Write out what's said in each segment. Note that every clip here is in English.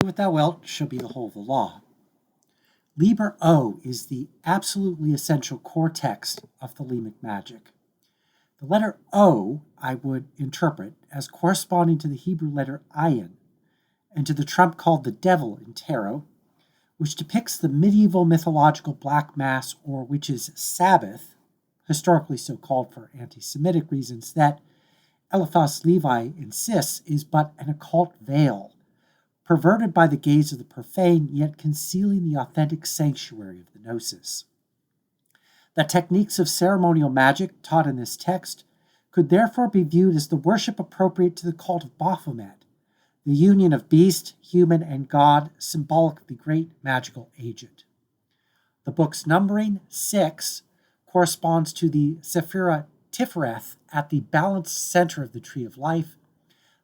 what thou wilt shall be the whole of the law. Liber O is the absolutely essential core text of Thelemic magic. The letter O I would interpret as corresponding to the Hebrew letter ayin and to the trump called the devil in tarot, which depicts the medieval mythological black mass or witches' Sabbath, historically so called for anti-Semitic reasons, that Eliphas Levi insists is but an occult veil, perverted by the gaze of the profane, yet concealing the authentic sanctuary of the gnosis. The techniques of ceremonial magic taught in this text could therefore be viewed as the worship appropriate to the cult of Baphomet, the union of beast, human, and god, symbolic of the great magical agent. The book's numbering, 6, corresponds to the Sephira Tifereth at the balanced center of the Tree of Life,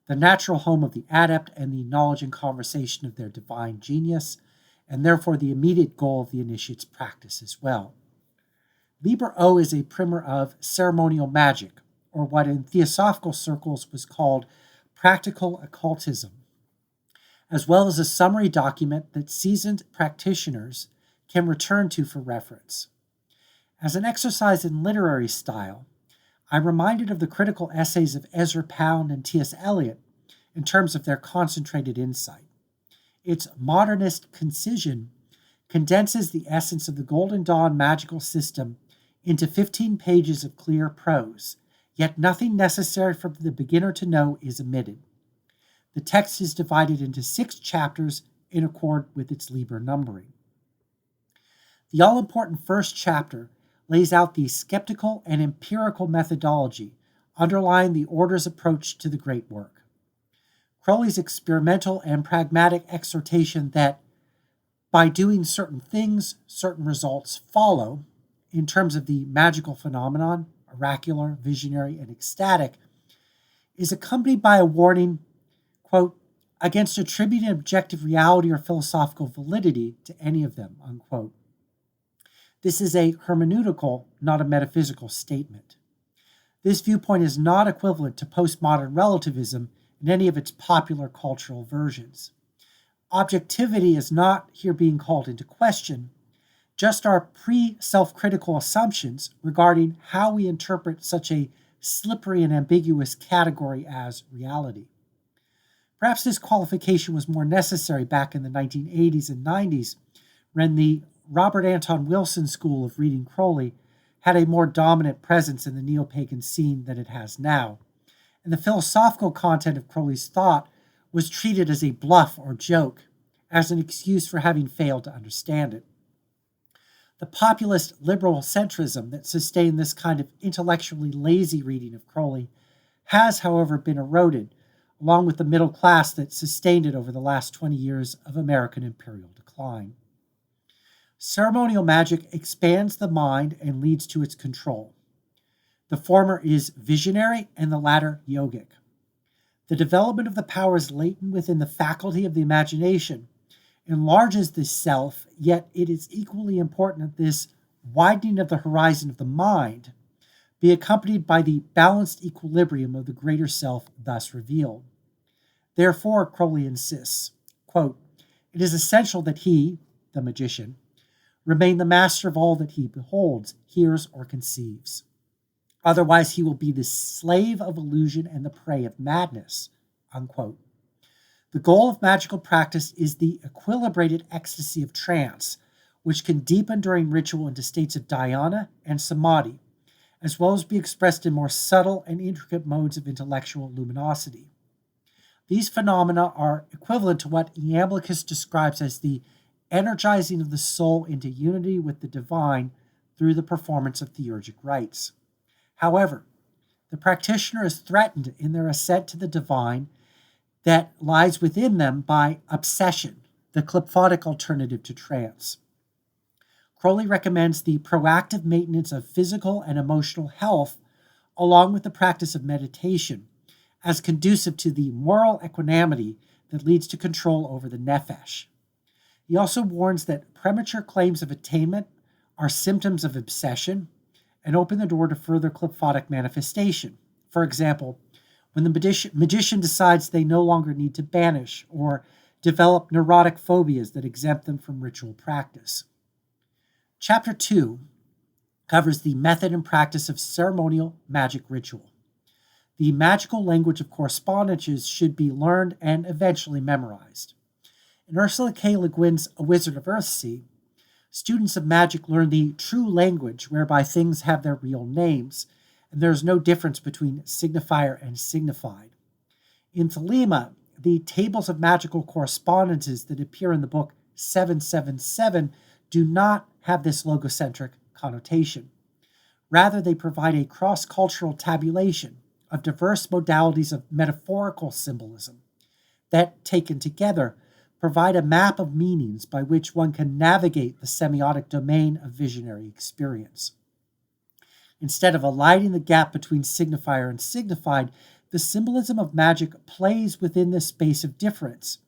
the natural home of the adept and the knowledge and conversation of their divine genius, and therefore the immediate goal of the initiate's practice as well. Liber O is a primer of ceremonial magic, or what in theosophical circles was called practical occultism, as well as a summary document that seasoned practitioners can return to for reference. As an exercise in literary style, I'm reminded of the critical essays of Ezra Pound and T.S. Eliot in terms of their concentrated insight. Its modernist concision condenses the essence of the Golden Dawn magical system into 15 pages of clear prose, yet nothing necessary for the beginner to know is omitted. The text is divided into 6 chapters in accord with its Liber numbering. The all-important first chapter lays out the skeptical and empirical methodology underlying the order's approach to the great work. Crowley's experimental and pragmatic exhortation that by doing certain things, certain results follow, in terms of the magical phenomenon, oracular, visionary, and ecstatic, is accompanied by a warning, quote, against attributing objective reality or philosophical validity to any of them, unquote. This is a hermeneutical, not a metaphysical statement. This viewpoint is not equivalent to postmodern relativism in any of its popular cultural versions. Objectivity is not here being called into question, just our pre-self-critical assumptions regarding how we interpret such a slippery and ambiguous category as reality. Perhaps this qualification was more necessary back in the 1980s and 90s when the Robert Anton Wilson School of reading Crowley had a more dominant presence in the neo-pagan scene than it has now, and the philosophical content of Crowley's thought was treated as a bluff or joke, as an excuse for having failed to understand it. The populist liberal centrism that sustained this kind of intellectually lazy reading of Crowley has, however, been eroded, along with the middle class that sustained it over the last 20 years of American imperial decline. Ceremonial magic expands the mind and leads to its control. The former is visionary and the latter yogic. The development of the powers latent within the faculty of the imagination enlarges the self, yet it is equally important that this widening of the horizon of the mind be accompanied by the balanced equilibrium of the greater self thus revealed. Therefore, Crowley insists, quote, it is essential that he, the magician, remain the master of all that he beholds, hears, or conceives. Otherwise, he will be the slave of illusion and the prey of madness, unquote. The goal of magical practice is the equilibrated ecstasy of trance, which can deepen during ritual into states of dhyana and samadhi, as well as be expressed in more subtle and intricate modes of intellectual luminosity. These phenomena are equivalent to what Iamblichus describes as the energizing of the soul into unity with the divine through the performance of theurgic rites. However, the practitioner is threatened in their ascent to the divine that lies within them by obsession, the klephotic alternative to trance. Crowley recommends the proactive maintenance of physical and emotional health along with the practice of meditation as conducive to the moral equanimity that leads to control over the nephesh. He also warns that premature claims of attainment are symptoms of obsession and open the door to further klephotic manifestation. For example, when the magician decides they no longer need to banish or develop neurotic phobias that exempt them from ritual practice. Chapter 2 covers the method and practice of ceremonial magic ritual. The magical language of correspondences should be learned and eventually memorized. In Ursula K. Le Guin's A Wizard of Earthsea, students of magic learn the true language whereby things have their real names, and there is no difference between signifier and signified. In Thelema, the tables of magical correspondences that appear in the book 777 do not have this logocentric connotation. Rather, they provide a cross-cultural tabulation of diverse modalities of metaphorical symbolism that, taken together, provide a map of meanings by which one can navigate the semiotic domain of visionary experience. Instead of eliding the gap between signifier and signified, the symbolism of magic plays within this space of difference,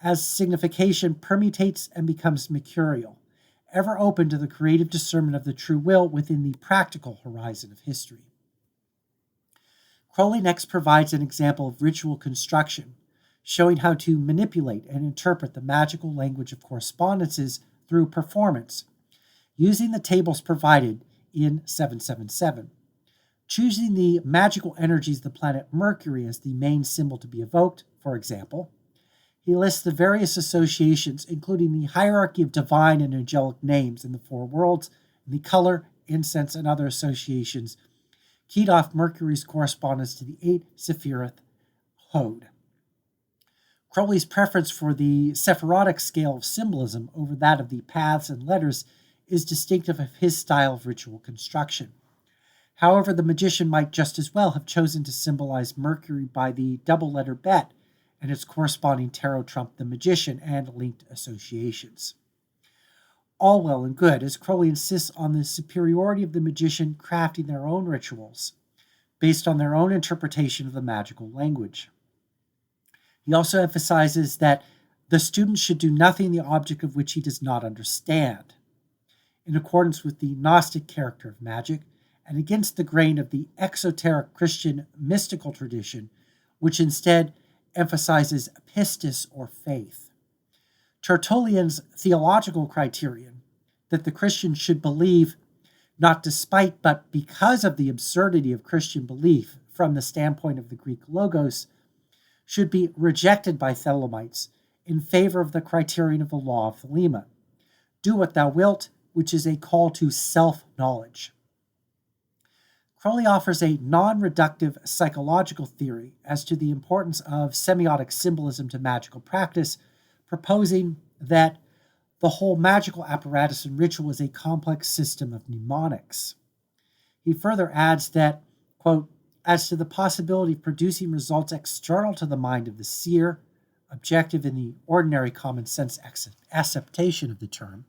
as signification permutates and becomes mercurial, ever open to the creative discernment of the true will within the practical horizon of history. Crowley next provides an example of ritual construction, showing how to manipulate and interpret the magical language of correspondences through performance, using the tables provided in 777. Choosing the magical energies of the planet Mercury as the main symbol to be evoked, for example, he lists the various associations, including the hierarchy of divine and angelic names in the four worlds, and the color, incense, and other associations, keyed off Mercury's correspondence to the 8 Sephiroth Hode. Crowley's preference for the Sephirotic scale of symbolism over that of the paths and letters is distinctive of his style of ritual construction. However, the magician might just as well have chosen to symbolize Mercury by the double letter bet and its corresponding tarot trump, the magician, and linked associations. All well and good, as Crowley insists on the superiority of the magician crafting their own rituals based on their own interpretation of the magical language. He also emphasizes that the student should do nothing the object of which he does not understand, in accordance with the Gnostic character of magic, and against the grain of the exoteric Christian mystical tradition, which instead emphasizes pistis or faith. Tertullian's theological criterion, that the Christian should believe not despite but because of the absurdity of Christian belief from the standpoint of the Greek logos, should be rejected by Thelemites in favor of the criterion of the law of Thelema. Do what thou wilt, which is a call to self-knowledge. Crowley offers a non-reductive psychological theory as to the importance of semiotic symbolism to magical practice, proposing that the whole magical apparatus and ritual is a complex system of mnemonics. He further adds that, quote, as to the possibility of producing results external to the mind of the seer, objective in the ordinary common sense acceptation of the term,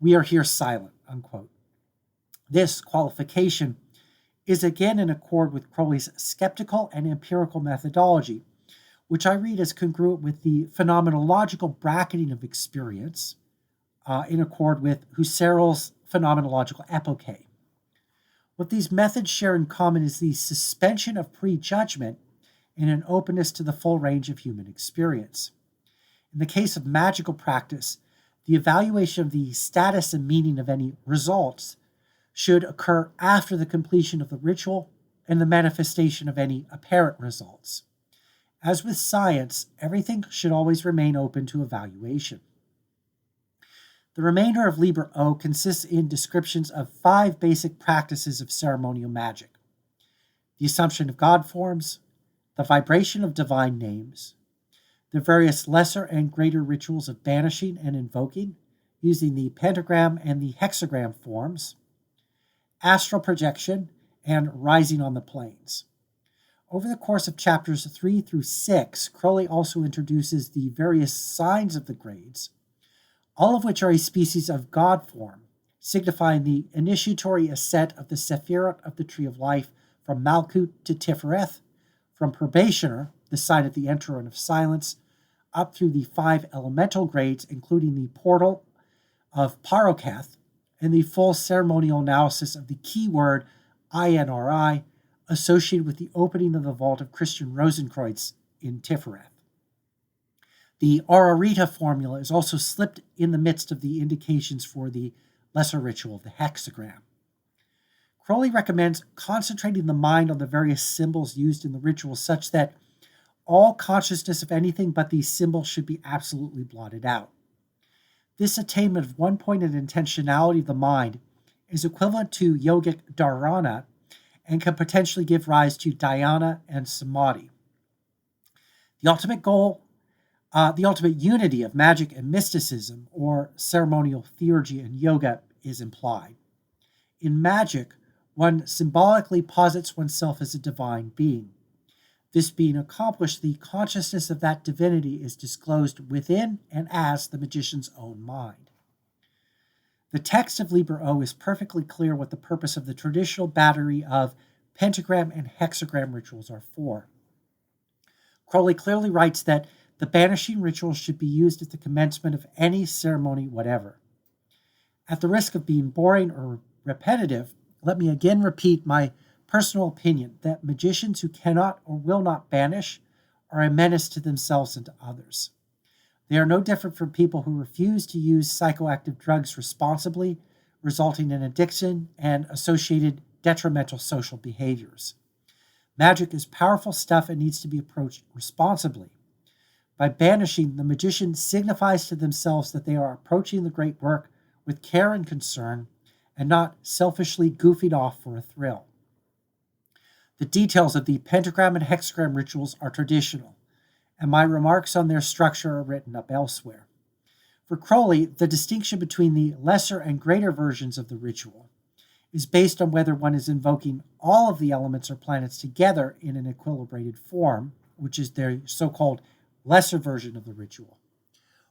we are here silent, unquote. This qualification is again in accord with Crowley's skeptical and empirical methodology, which I read as congruent with the phenomenological bracketing of experience, in accord with Husserl's phenomenological epoche. What these methods share in common is the suspension of prejudgment and an openness to the full range of human experience. In the case of magical practice, the evaluation of the status and meaning of any results should occur after the completion of the ritual and the manifestation of any apparent results. As with science, everything should always remain open to evaluation. The remainder of Liber O consists in descriptions of 5 basic practices of ceremonial magic: the assumption of God forms, the vibration of divine names, the various lesser and greater rituals of banishing and invoking, using the pentagram and the hexagram forms, astral projection, and rising on the planes. Over the course of chapters 3 through 6, Crowley also introduces the various signs of the grades, all of which are a species of God form, signifying the initiatory ascent of the Sephirot of the Tree of Life from Malkut to Tifereth, from Probationer, the sign at the entrance of silence, up through the 5 elemental grades, including the portal of Parokath, and the full ceremonial analysis of the keyword INRI associated with the opening of the vault of Christian Rosenkreuz in Tifereth. The Aurorita formula is also slipped in the midst of the indications for the lesser ritual, the hexagram. Crowley recommends concentrating the mind on the various symbols used in the ritual such that all consciousness of anything but these symbols should be absolutely blotted out. This attainment of one-pointed intentionality of the mind is equivalent to yogic dharana and can potentially give rise to dhyana and samadhi. The ultimate goal, the ultimate unity of magic and mysticism, or ceremonial theurgy and yoga, is implied. In magic, one symbolically posits oneself as a divine being. This being accomplished, the consciousness of that divinity is disclosed within and as the magician's own mind. The text of Liber O is perfectly clear what the purpose of the traditional battery of pentagram and hexagram rituals are for. Crowley clearly writes that the banishing ritual should be used at the commencement of any ceremony whatever. At the risk of being boring or repetitive, let me again repeat my personal opinion that magicians who cannot or will not banish are a menace to themselves and to others. They are no different from people who refuse to use psychoactive drugs responsibly, resulting in addiction and associated detrimental social behaviors. Magic is powerful stuff and needs to be approached responsibly. By banishing, the magician signifies to themselves that they are approaching the great work with care and concern and not selfishly goofing off for a thrill. The details of the pentagram and hexagram rituals are traditional, and my remarks on their structure are written up elsewhere. For Crowley, the distinction between the lesser and greater versions of the ritual is based on whether one is invoking all of the elements or planets together in an equilibrated form, which is their so-called lesser version of the ritual,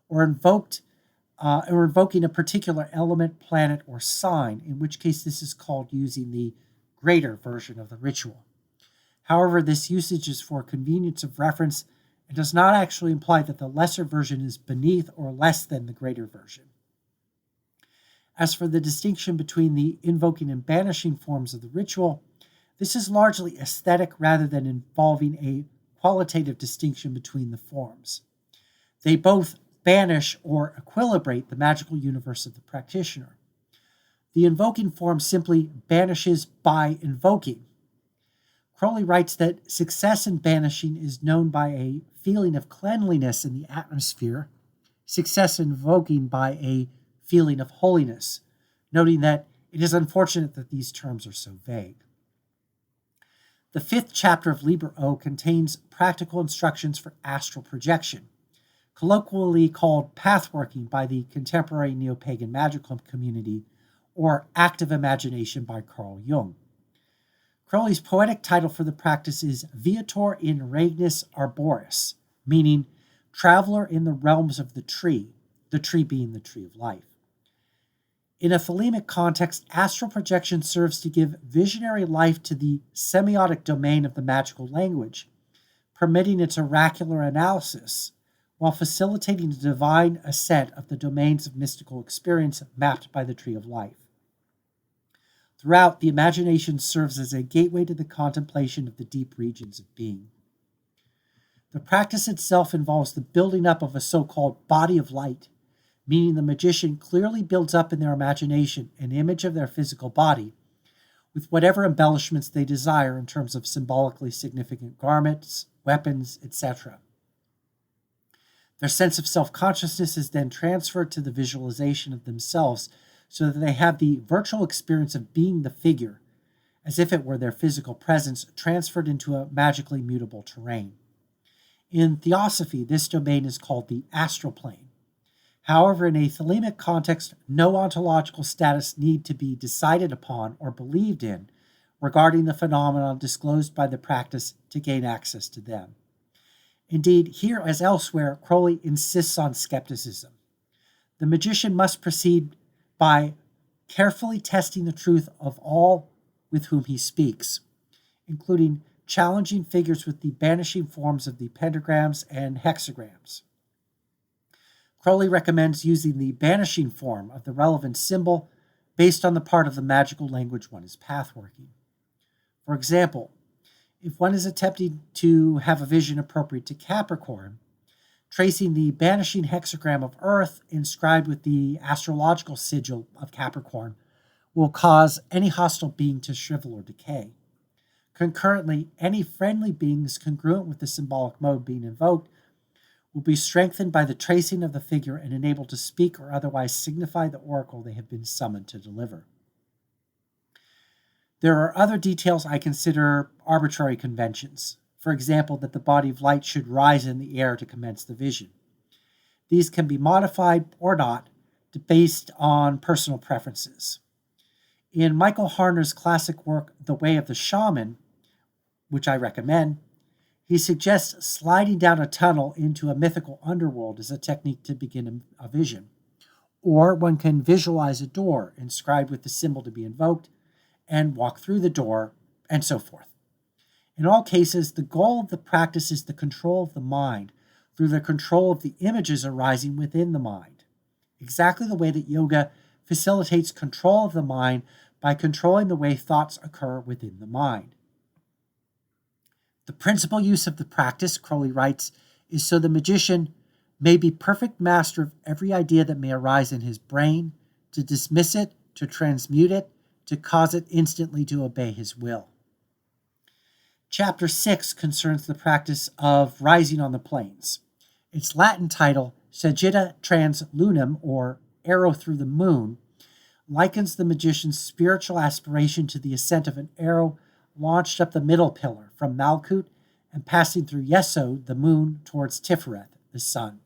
or invoking a particular element, planet, or sign, in which case this is called using the greater version of the ritual. However, this usage is for convenience of reference and does not actually imply that the lesser version is beneath or less than the greater version. As for the distinction between the invoking and banishing forms of the ritual, this is largely aesthetic rather than involving a qualitative distinction between the forms. They both banish or equilibrate the magical universe of the practitioner. The invoking form simply banishes by invoking. Crowley writes that success in banishing is known by a feeling of cleanliness in the atmosphere, success in invoking by a feeling of holiness, noting that it is unfortunate that these terms are so vague. The 5th chapter of Liber O contains practical instructions for astral projection, colloquially called pathworking by the contemporary neo-pagan magical community, or active imagination by Carl Jung. Crowley's poetic title for the practice is Viator in Regnis Arboris, meaning traveler in the realms of the tree being the tree of life. In a thelemic context, astral projection serves to give visionary life to the semiotic domain of the magical language, permitting its oracular analysis, while facilitating the divine ascent of the domains of mystical experience mapped by the tree of life. Throughout, the imagination serves as a gateway to the contemplation of the deep regions of being. The practice itself involves the building up of a so-called body of light, meaning the magician clearly builds up in their imagination an image of their physical body, with whatever embellishments they desire in terms of symbolically significant garments, weapons, etc. Their sense of self-consciousness is then transferred to the visualization of themselves so that they have the virtual experience of being the figure, as if it were their physical presence transferred into a magically mutable terrain. In theosophy, this domain is called the astral plane. However, in a thelemic context, no ontological status need to be decided upon or believed in regarding the phenomenon disclosed by the practice to gain access to them. Indeed, here as elsewhere, Crowley insists on skepticism. The magician must proceed by carefully testing the truth of all with whom he speaks, including challenging figures with the banishing forms of the pentagrams and hexagrams. Crowley recommends using the banishing form of the relevant symbol based on the part of the magical language one is pathworking. For example, if one is attempting to have a vision appropriate to Capricorn, tracing the banishing hexagram of Earth inscribed with the astrological sigil of Capricorn will cause any hostile being to shrivel or decay. Concurrently, any friendly beings congruent with the symbolic mode being invoked will be strengthened by the tracing of the figure and enabled to speak or otherwise signify the oracle they have been summoned to deliver. There are other details I consider arbitrary conventions. For example, that the body of light should rise in the air to commence the vision. These can be modified or not based on personal preferences. In Michael Harner's classic work, The Way of the Shaman, which I recommend, he suggests sliding down a tunnel into a mythical underworld as a technique to begin a vision. Or one can visualize a door inscribed with the symbol to be invoked and walk through the door, and so forth. In all cases, the goal of the practice is the control of the mind through the control of the images arising within the mind, exactly the way that yoga facilitates control of the mind by controlling the way thoughts occur within the mind. The principal use of the practice, Crowley writes, is so the magician may be perfect master of every idea that may arise in his brain, to dismiss it, to transmute it, to cause it instantly to obey his will. Chapter 6 concerns the practice of rising on the plains. Its Latin title, Sagittae trans lunam, or arrow through the moon, likens the magician's spiritual aspiration to the ascent of an arrow launched up the middle pillar from Malkut and passing through Yesod, the moon, towards Tiferet, the sun.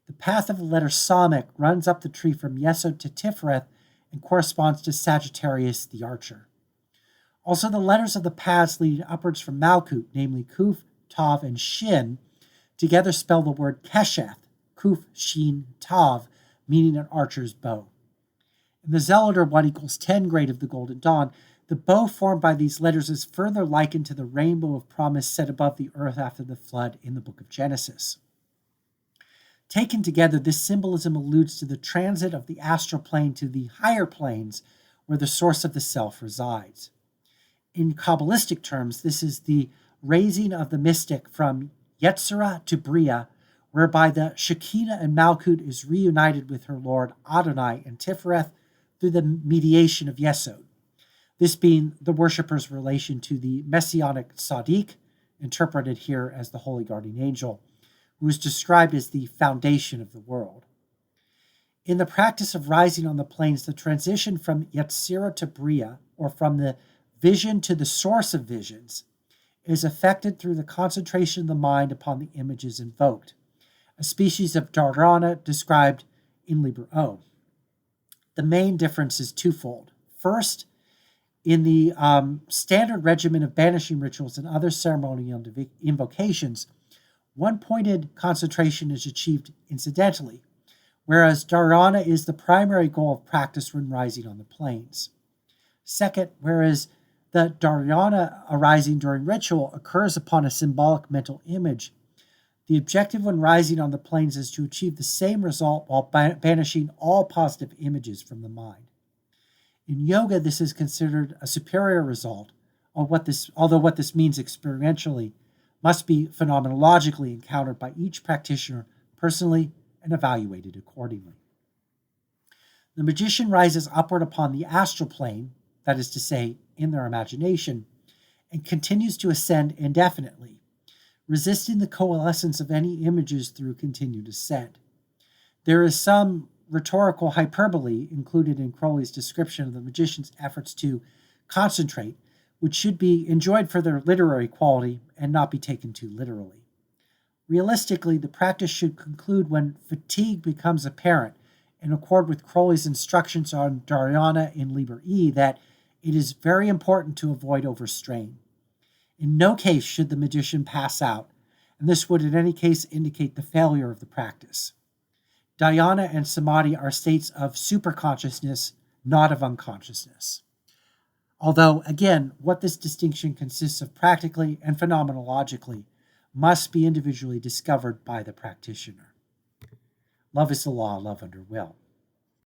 The path of the letter Samek runs up the tree from Yesod to Tiferet and corresponds to Sagittarius, the archer. Also, the letters of the paths leading upwards from Malkut, namely Kuf, Tav, and Shin, together spell the word Kesheth, Kuf, Shin, Tav, meaning an archer's bow. In the Zelator 1 equals 10 grade of the Golden Dawn, the bow formed by these letters is further likened to the rainbow of promise set above the earth after the flood in the book of Genesis. Taken together, this symbolism alludes to the transit of the astral plane to the higher planes where the source of the self resides. In Kabbalistic terms, this is the raising of the mystic from Yetzirah to Bria, whereby the Shekinah and Malkut is reunited with her Lord Adonai and Tiferet through the mediation of Yesod, this being the worshipper's relation to the messianic Tzaddik, interpreted here as the holy guardian angel, who is described as the foundation of the world. In the practice of rising on the plains, the transition from Yetzirah to Bria, or from the vision to the source of visions, is effected through the concentration of the mind upon the images invoked, a species of dharana described in Liber O. The main difference is twofold. First, in the standard regimen of banishing rituals and other ceremonial invocations, one-pointed concentration is achieved incidentally, whereas dharana is the primary goal of practice when rising on the plains. Second, whereas the dharana arising during ritual occurs upon a symbolic mental image, the objective when rising on the plains is to achieve the same result while banishing all positive images from the mind. In yoga, this is considered a superior result, although what this means experientially must be phenomenologically encountered by each practitioner personally and evaluated accordingly. The magician rises upward upon the astral plane, that is to say, in their imagination, and continues to ascend indefinitely, resisting the coalescence of any images through continued ascent. There is some rhetorical hyperbole included in Crowley's description of the magician's efforts to concentrate, which should be enjoyed for their literary quality and not be taken too literally. Realistically, the practice should conclude when fatigue becomes apparent, in accord with Crowley's instructions on dharana in Liber E that it is very important to avoid overstrain. In no case should the magician pass out, and this would in any case indicate the failure of the practice. Dhyana and samadhi are states of superconsciousness, not of unconsciousness. Although, again, what this distinction consists of practically and phenomenologically must be individually discovered by the practitioner. Love is the law, love under will.